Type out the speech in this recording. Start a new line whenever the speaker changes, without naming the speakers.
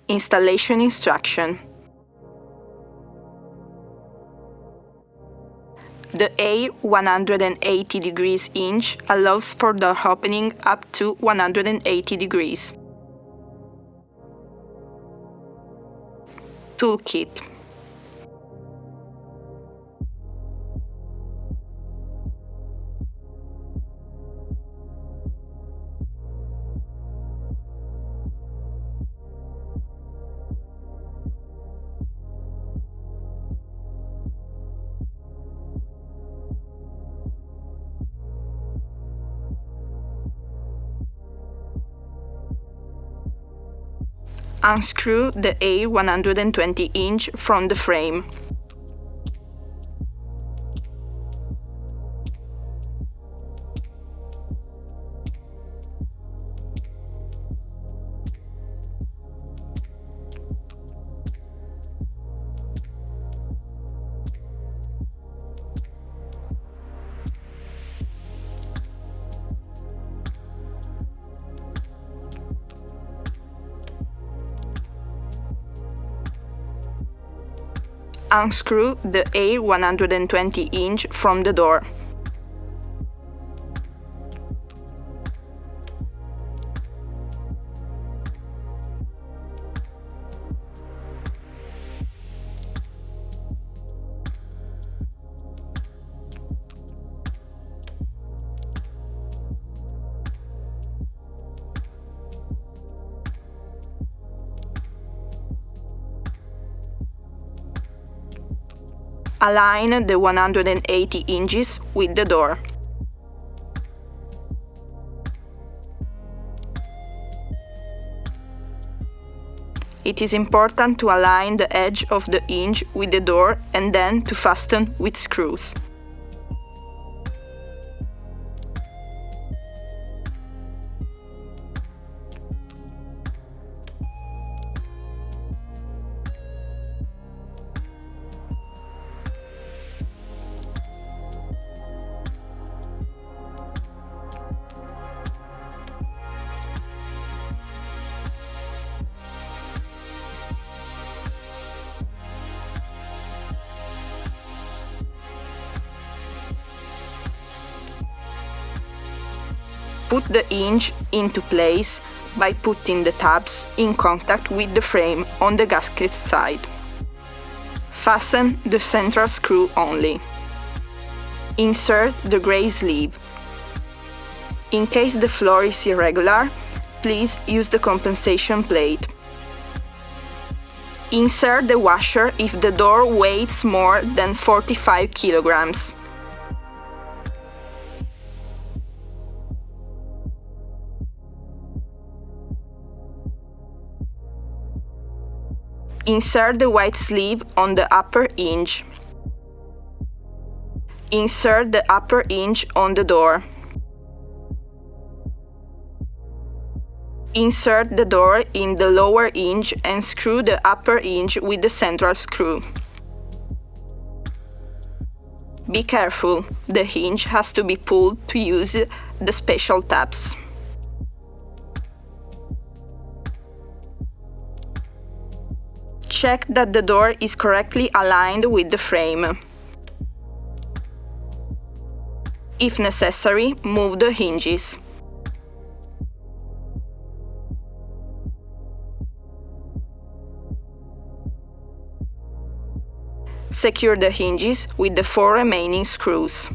Installation instruction. The AIR 180 degrees hinge allows for door opening up to 180 degrees. Toolkit. Unscrew the AIR 120 hinge from the frame. Unscrew the AIR 120 hinge from the door. Align the 180 hinges with the door. It is important to align the edge of the hinge with the door and then to fasten with screws. Put the hinge into place by putting the tabs in contact with the frame on the gasket side. Fasten the central screw only. Insert the gray sleeve. In case the floor is irregular, please use the compensation plate. Insert the washer if the door weighs more than 45 kilograms. Insert the white sleeve on the upper hinge. Insert the upper hinge on the door. Insert the door in the lower hinge and screw the upper hinge with the central screw. Be careful, the hinge has to be pulled to use the special tabs. Check that the door is correctly aligned with the frame. If necessary, move the hinges. Secure the hinges with the 4 remaining screws.